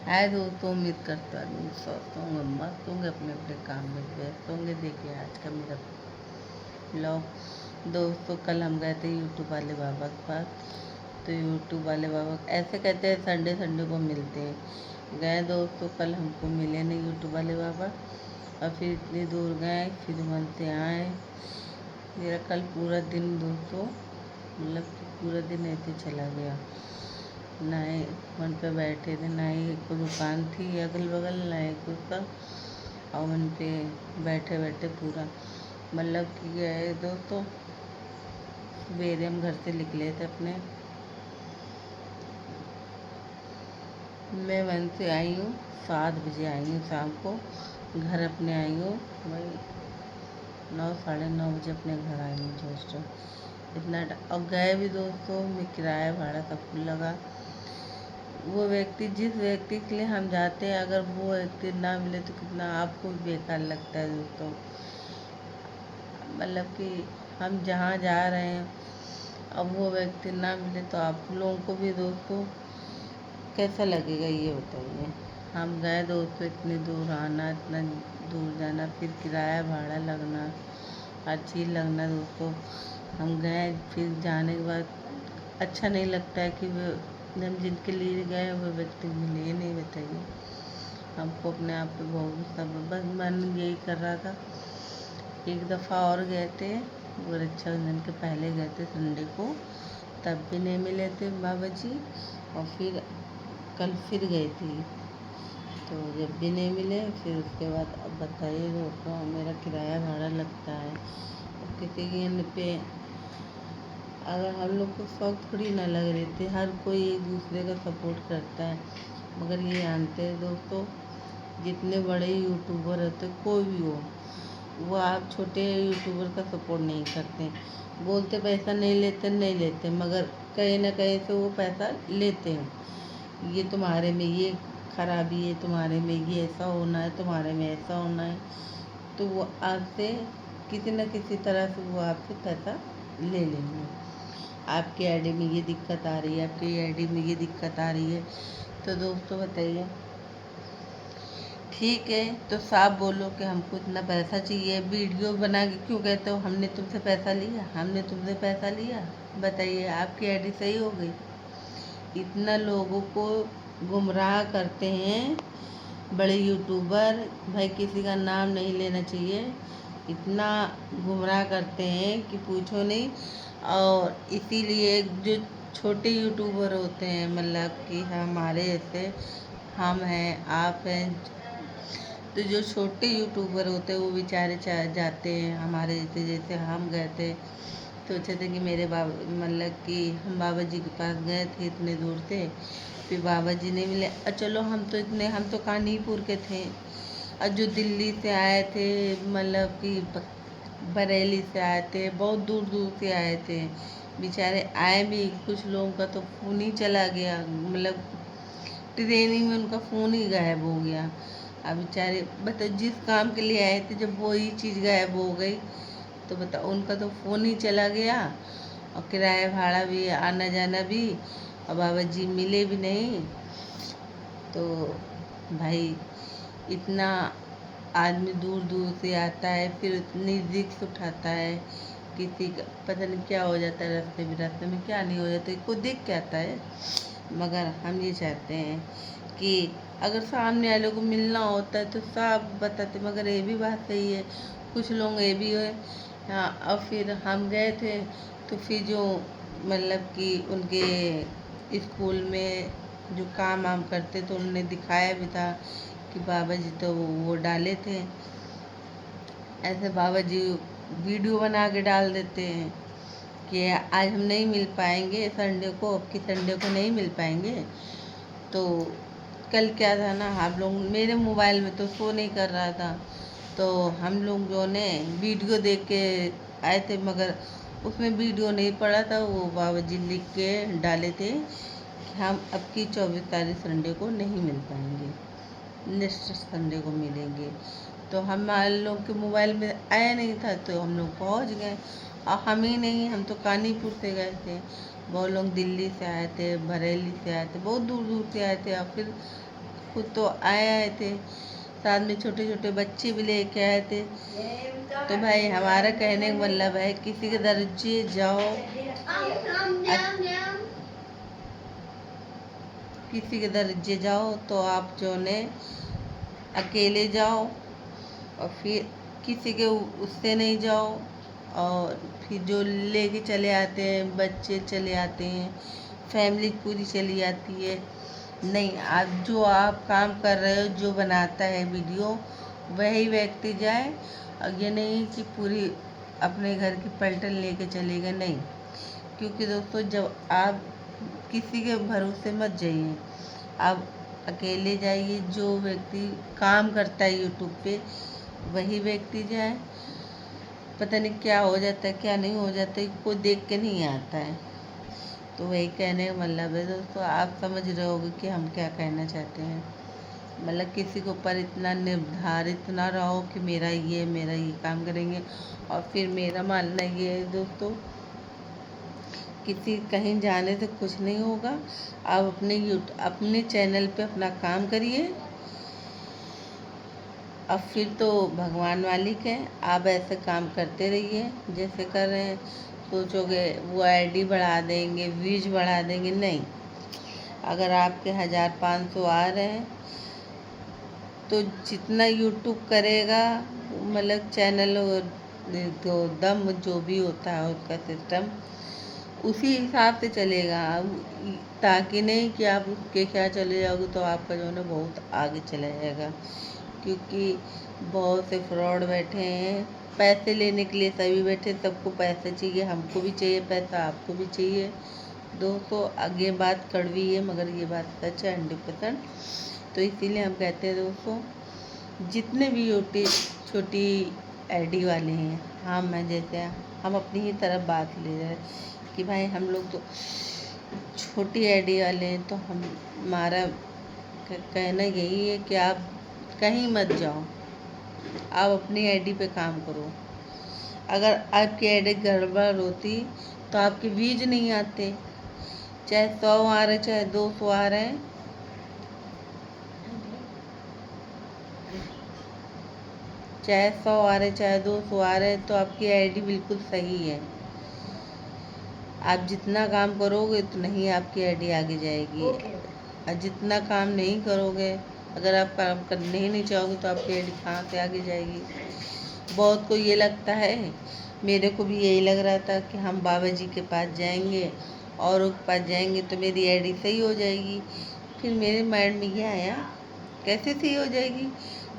हाय दोस्तों, उम्मीद करता हूँ स्वस्थ होंगे, मस्त होंगे, अपने अपने काम में व्यस्त होंगे। देखिए आज का मेरा ब्लॉग। दोस्तों, कल हम गए थे यूट्यूब वाले बाबा के पास। तो यूट्यूब वाले बाबा ऐसे कहते हैं संडे संडे को मिलते हैं। गए दोस्तों, कल हमको मिले नहीं यूट्यूब वाले बाबा। और फिर इतनी दूर गए, फिर वहाँ से आए। मेरा कल पूरा दिन दोस्तों, मतलब कि पूरा दिन ऐसे चला गया। ना ही वहाँ पे बैठे थे, ना ही कोई दुकान थी अगल बगल, ना ही कुछ था। और वहाँ पे बैठे बैठे पूरा मतलब कि गए दोस्तों। सवेरे हम घर से निकले थे अपने। मैं वहाँ से आई हूँ 7 बजे आई हूँ शाम को। घर अपने आई हूँ वही 9 साढ़े 9 बजे अपने घर आई हूँ दोस्तों। इतना और गए भी दोस्तों में किराया भाड़ा सब कुछ लगा। वो व्यक्ति, जिस व्यक्ति के लिए हम जाते हैं, अगर वो व्यक्ति ना मिले तो कितना आपको भी बेकार लगता है दोस्तों। मतलब कि हम जहाँ जा रहे हैं, अब वो व्यक्ति ना मिले तो आप लोगों को भी दोस्तों कैसा लगेगा ये बताइए। हम गए दोस्तों, इतनी दूर आना, इतना दूर जाना, फिर किराया भाड़ा लगना, हर चीज़ लगना दोस्तों। हम गए, फिर जाने के बाद अच्छा नहीं लगता है कि वो हम जिनके लिए गए वो व्यक्ति मिले नहीं बताइए। हमको अपने आप पे बहुत सब बस मन यही कर रहा था। एक दफ़ा और गए थे, वो रक्षाबंधन के पहले गए थे संडे को, तब भी नहीं मिले थे बाबा जी। और फिर कल फिर गई थी, तो जब भी नहीं मिले फिर उसके बाद अब बताइए दोस्तों, मेरा किराया भाड़ा लगता है। और किसी के पे अगर हम लोग को शौक थोड़ी ना लग रहे थे, हर कोई एक दूसरे का सपोर्ट करता है। मगर ये जानते हैं दोस्तों, जितने बड़े यूट्यूबर होते कोई भी हो, वो आप छोटे यूट्यूबर का सपोर्ट नहीं करते। बोलते पैसा नहीं लेते, मगर कहीं ना कहीं से वो पैसा लेते हैं। ये तुम्हारे में ये खराबी है, तुम्हारे में ये ऐसा होना है, तुम्हारे में ऐसा होना है, तो वो आपसे किसी न किसी तरह से वो आपसे पैसा ले लेंगे। आपकी आईडी में ये दिक्कत आ रही है, आपकी आईडी में ये दिक्कत आ रही है, तो दोस्तों बताइए, ठीक है तो साफ बोलो कि हमको इतना पैसा चाहिए। वीडियो बना के क्यों कहते हो हमने तुमसे पैसा लिया, हमने तुमसे पैसा लिया? बताइए, आपकी आईडी सही हो गई? इतना लोगों को गुमराह करते हैं बड़े यूट्यूबर, भाई किसी का नाम नहीं लेना चाहिए, इतना गुमराह करते हैं कि पूछो नहीं। और इसीलिए जो छोटे यूट्यूबर होते हैं, मतलब कि हमारे ऐसे, हम हैं, आप हैं, तो जो छोटे यूट्यूबर होते हैं वो बेचारे जाते हैं हमारे जैसे, जैसे हम गए थे, सोचे थे कि मेरे बाबा, मतलब कि हम बाबा जी के पास गए थे इतने दूर से, फिर बाबा जी नहीं मिले। चलो हम तो कानीपुर के थे, और जो दिल्ली से आए थे, मतलब कि बरेली से आए थे, बहुत दूर दूर से आए थे बेचारे। आए भी, कुछ लोगों का तो फ़ोन ही चला गया, मतलब ट्रेनिंग में उनका फ़ोन ही गायब हो गया। अब बेचारे बताओ, जिस काम के लिए आए थे जब वही चीज़ गायब हो गई, तो बताओ उनका तो फ़ोन ही चला गया, और किराया भाड़ा भी, आना जाना भी, और बाबा जी मिले भी नहीं। तो भाई, इतना आदमी दूर दूर से आता है, फिर इतनी रिस्क उठाता है, किसी का पता नहीं क्या हो जाता है रास्ते में क्या नहीं हो जाता है, कोई देख के आता है। मगर हम ये चाहते हैं कि अगर सामने वाले को मिलना होता है तो साफ बताते, मगर ये भी बात सही है, कुछ लोग ये भी है। हाँ, और फिर हम गए थे, तो फिर जो मतलब कि उनके स्कूल में जो काम वाम करते तो उन्होंने दिखाया भी था कि बाबा जी तो वो डाले थे ऐसे, बाबा जी वीडियो बना के डाल देते हैं कि आज हम नहीं मिल पाएंगे संडे को, अब की संडे को नहीं मिल पाएंगे। तो कल क्या था ना, आप लोग, मेरे मोबाइल में तो शो नहीं कर रहा था, तो हम लोग जो ने वीडियो देख के आए थे, मगर उसमें वीडियो नहीं पड़ा था, वो बाबा जी लिख के डाले थे कि हम अब की 24 तारीख संडे को नहीं मिल पाएंगे, नेक्स्ट संडे को मिलेंगे। तो हमारे लोग के मोबाइल में आया नहीं था, तो हम लोग पहुँच गए। और हम ही नहीं, हम तो कानीपुर से गए थे, बहुत लोग दिल्ली से आए थे, बरेली से आए थे, बहुत दूर दूर से आए थे। और फिर खुद तो आए थे, साथ में छोटे छोटे बच्चे भी लेके आए थे। तो भाई हमारा कहने का मतलब है, किसी के दर्जे जाओ, किसी के दर्जे जाओ तो आप जो ने अकेले जाओ, और फिर किसी के उससे नहीं जाओ। और फिर जो लेके चले आते हैं, बच्चे चले आते हैं, फैमिली पूरी चली आती है। नहीं, आप जो आप काम कर रहे हो, जो बनाता है वीडियो, वही व्यक्ति जाए। और ये नहीं कि पूरी अपने घर की पलटन लेके चलेगा, नहीं। क्योंकि दोस्तों, जब आप किसी के भरोसे मत जाइए, आप अकेले जाइए। जो व्यक्ति काम करता है यूट्यूब पे, वही व्यक्ति जाए। पता नहीं क्या हो जाता है, क्या नहीं हो जाता है, कोई देख के नहीं आता है। तो वही कहने का मतलब है दोस्तों, आप समझ रहे होगे कि हम क्या कहना चाहते हैं। मतलब किसी के ऊपर इतना निर्धारित ना रहो कि मेरा ये काम करेंगे। और फिर मेरा मानना ये है दोस्तों, किसी कहीं जाने से कुछ नहीं होगा। आप अपने चैनल पे अपना काम करिए। अब फिर तो भगवान मालिक है, आप ऐसे काम करते रहिए जैसे कर रहे हैं। सोचोगे वो आईडी बढ़ा देंगे, व्यूज बढ़ा देंगे, नहीं। अगर आपके 1500 आ रहे हैं, तो जितना यूट्यूब करेगा, मतलब चैनल तो दम जो भी होता है उसका सिस्टम, उसी हिसाब से चलेगा। ताकि नहीं कि आप उसके क्या चले जाओगे, तो आपका जो है ना बहुत आगे चला जाएगा। क्योंकि बहुत से फ्रॉड बैठे हैं, पैसे लेने के लिए सभी बैठे। सबको पैसे चाहिए, हमको भी चाहिए पैसा, आपको भी चाहिए दोस्तों। आगे बात कड़वी है, मगर ये बात सच है 100%। तो इसीलिए हम कहते हैं दोस्तों, जितने भी छोटी आईडी वाले हैं, हाँ मैं जैसे हम अपनी ही तरफ बात ले रहे हैं कि भाई हम लोग तो छोटी आईडी वाले हैं। तो हमारा कहना यही है कि आप कहीं मत जाओ, आप अपनी आईडी पे काम करो। अगर आपकी आईडी गड़बड़ होती तो आपके व्यूज नहीं आते। चाहे 100 आ रहे, चाहे 200 आ रहे हैं, चाहे 100 आ रहे, चाहे 200 आ रहे, तो आपकी आईडी बिल्कुल सही है। आप जितना काम करोगे उतना ही आपकी आईडी आगे जाएगी। और जितना काम नहीं करोगे, अगर आप काम करने ही नहीं चाहोगे, तो आपकी आईडी कहाँ से आगे जाएगी। बहुत को ये लगता है, मेरे को भी यही लग रहा था कि हम बाबा जी के पास जाएंगे, और उसके पास जाएंगे तो मेरी आईडी सही हो जाएगी। फिर मेरे माइंड में ये आया, कैसे सही हो जाएगी?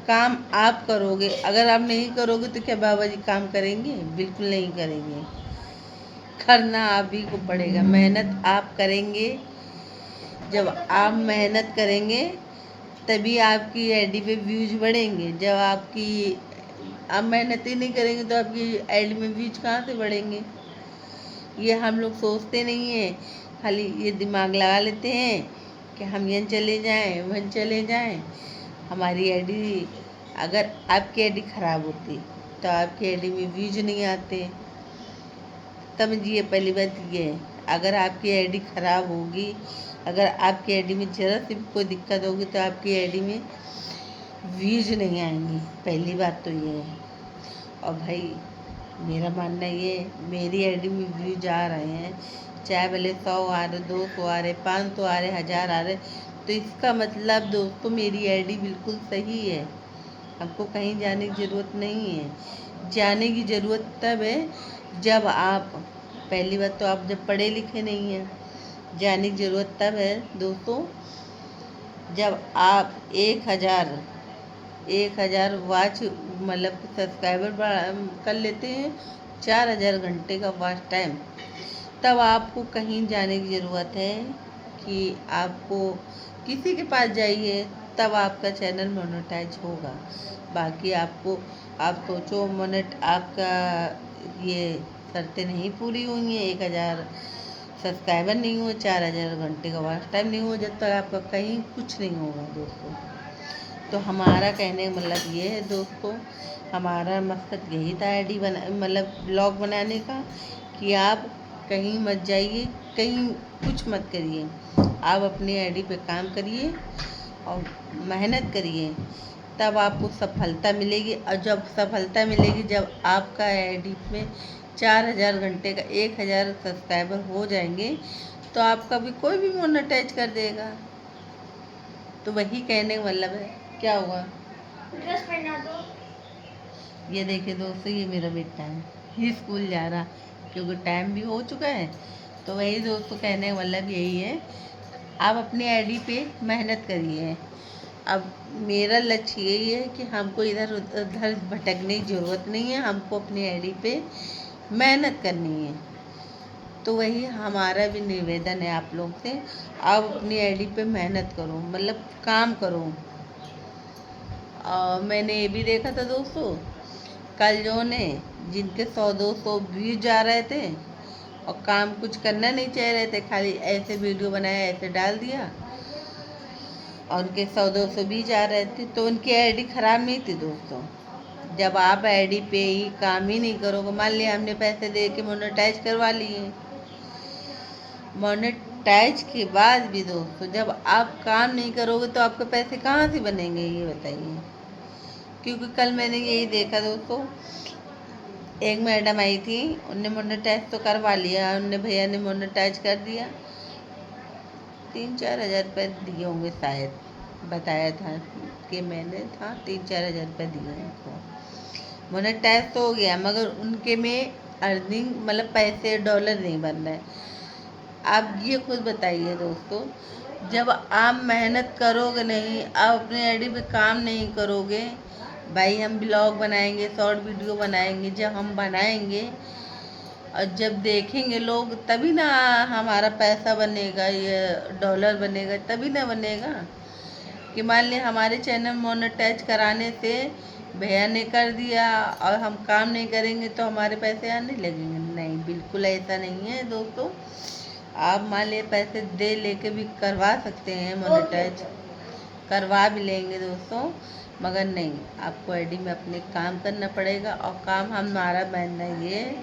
काम आप करोगे, अगर आप नहीं करोगे तो क्या बाबा जी काम करेंगे? बिल्कुल नहीं करेंगे। करना आप ही को पड़ेगा, मेहनत आप करेंगे। जब आप मेहनत करेंगे तभी आपकी आईडी पे व्यूज बढ़ेंगे। जब आप मेहनत ही नहीं करेंगे तो आपकी आईडी में व्यूज कहाँ से बढ़ेंगे? ये हम लोग सोचते नहीं हैं, खाली ये दिमाग लगा लेते हैं कि हम यहाँ चले जाएं, वहाँ चले जाएं। हमारी आईडी, अगर आपकी आईडी ख़राब होती तो आपकी आईडी में व्यूज नहीं आते। समझिए, पहली बात ये है, अगर आपकी आईडी ख़राब होगी, अगर आपकी आईडी में ज़रा सी भी कोई दिक्कत होगी, तो आपकी आईडी में व्यूज नहीं आएंगी। पहली बात तो ये है। और भाई मेरा मानना ये है, मेरी आईडी में व्यूज आ रहे हैं, चाहे भले 100 आ रहे, 200 आ रहे, 500 आ रहे, 1000 आ रहे, तो इसका मतलब दोस्तों मेरी आईडी बिल्कुल सही है। हमको कहीं जाने की ज़रूरत नहीं है। जाने की ज़रूरत तब है जब आप, पहली बात तो आप जब पढ़े लिखे नहीं हैं। जाने की ज़रूरत तब है दोस्तों जब आप 1000 वॉच, मतलब सब्सक्राइबर कर लेते हैं, 4000 घंटे का वॉच टाइम, तब आपको कहीं जाने की ज़रूरत है कि आपको किसी के पास जाइए, तब आपका चैनल मोनेटाइज होगा। बाकी आप सोचो, आपका ये शर्तें नहीं पूरी हुई हैं, 1000 सब्सक्राइबर नहीं हुए, 4000 घंटे का वॉच टाइम नहीं हुआ, जब तक आपका कहीं कुछ नहीं होगा दोस्तों। तो हमारा कहने का मतलब ये है दोस्तों, हमारा मकसद यही था आईडी मतलब ब्लॉग बनाने का, कि आप कहीं मत जाइए, कहीं कुछ मत करिए, आप अपनी आईडी पे काम करिए। और मेहनत करिए, तब आपको सफलता मिलेगी। और जब सफलता मिलेगी, जब आपका आईडी में 4000 घंटे का 1000 सब्सक्राइबर हो जाएंगे, तो आपका भी कोई भी मोनेटाइज कर देगा। तो वही कहने का मतलब है। क्या हुआ? ड्रेस पहना दो। ये देखिए दोस्तों, ये मेरा बेटा है, ये स्कूल जा रहा, क्योंकि टाइम भी हो चुका है। तो वही दोस्तों कहने का मतलब यही है, आप अपनी आईडी पे मेहनत करिए। अब मेरा लक्ष्य यही है कि हमको इधर उधर भटकने की ज़रूरत नहीं है, हमको अपनी आईडी पे मेहनत करनी है। तो वही हमारा भी निवेदन है आप लोग से, आप अपनी आईडी पे मेहनत करो, मतलब काम करो। और मैंने ये भी देखा था दोस्तों, कल जो ने जिनके 100-200 व्यूज जा रहे थे और काम कुछ करना नहीं चाह रहे थे, खाली ऐसे वीडियो बनाया, ऐसे डाल दिया, और उनके 100-200 भी जा रहे थे, तो उनकी आईडी ख़राब नहीं थी दोस्तों। जब आप आईडी पे ही काम ही नहीं करोगे, मान लिया हमने पैसे दे के मोनेटाइज करवा लिए, मोनेटाइज के बाद भी दोस्तों जब आप काम नहीं करोगे तो आपके पैसे कहाँ से बनेंगे, ये बताइए। क्योंकि कल मैंने यही देखा दोस्तों, एक मैडम आई थी, उनने मोनेटाइज तो करवा लिया, उनने भैया ने मोनेटाइज कर दिया, 3-4 हज़ार रुपये दिए होंगे शायद, बताया था कि मैंने था 3-4 हज़ार रुपये दिए उनको। मोनेटाइज तो हो गया, मगर उनके में अर्निंग मतलब पैसे डॉलर नहीं बन रहे। आप ये खुद बताइए दोस्तों, जब आप मेहनत करोगे नहीं, आप अपने आईडी पे काम नहीं करोगे, भाई हम ब्लॉग बनाएंगे, शॉर्ट वीडियो बनाएंगे, जब हम बनाएंगे और जब देखेंगे लोग, तभी ना हमारा पैसा बनेगा, ये डॉलर बनेगा, तभी ना बनेगा। कि मान लिया हमारे चैनल मोनेटाइज कराने से भैया ने कर दिया और हम काम नहीं करेंगे तो हमारे पैसे आने लगेंगे, नहीं, बिल्कुल ऐसा नहीं है दोस्तों। आप मान लिया पैसे दे लेके भी करवा सकते हैं मोनेटाइज, करवा भी लेंगे दोस्तों, मगर नहीं, आपको आईडी में अपने काम करना पड़ेगा। और काम हमारा मानना ये है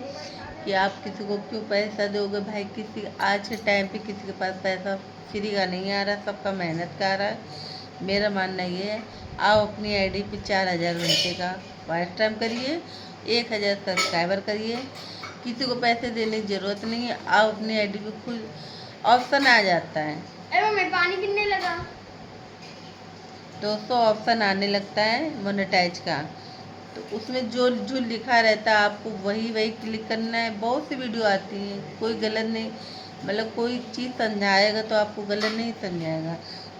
कि आप किसी को क्यों पैसा दोगे भाई, किसी आज के टाइम पे किसी के पास पैसा फ्री का नहीं आ रहा, सबका मेहनत का आ रहा है। मेरा मानना ये है, आप अपनी आईडी पे 4000 घंटे का वॉच टाइम करिए, 1000 सब्सक्राइबर करिए, किसी को पैसे देने की ज़रूरत नहीं है। आप अपनी आईडी पे खुद ऑप्शन आ जाता है, मैं पानी गिरने लगा दोस्तों, ऑप्शन आने लगता है मोनेटाइज का, तो उसमें जो जो लिखा रहता है आपको वही वही क्लिक करना है। बहुत सी वीडियो आती है, कोई गलत नहीं, मतलब कोई चीज़ समझाएगा तो आपको गलत नहीं समझाएगा।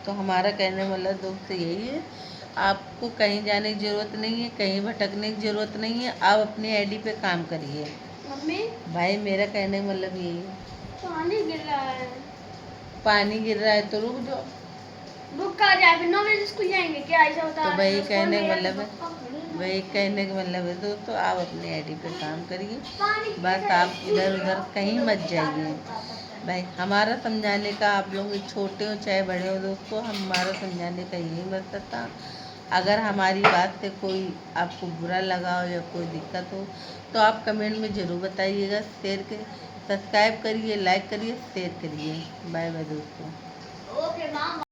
तो हमारा कहने वाला दोस्त यही है, आपको कहीं जाने की ज़रूरत नहीं है, कहीं भटकने की ज़रूरत नहीं है, आप अपनी आईडी पे काम करिए। मम्मी, भाई मेरा कहने का मतलब यही है। पानी गिर रहा है। पानी गिर रहा है तो रुक जाओ। रुक का जाए, फिर 9 बजे स्कूल जाएंगे क्या, ऐसा होता तो है? वही कहने का मतलब है, वही कहने का मतलब है दोस्तों, आप अपनी आईडी पे काम करिए, बस आप इधर उधर कहीं मत जाइए। भाई हमारा समझाने का, आप लोग छोटे हो चाहे बड़े हो दोस्तों, हमारा समझाने का यही मकसद था। अगर हमारी बात से कोई आपको बुरा लगा हो या कोई दिक्कत हो तो आप कमेंट में ज़रूर बताइएगा, शेयर कर, सब्सक्राइब करिए, लाइक करिए, शेयर करिए। बाय बाय दोस्तों। ओके माम।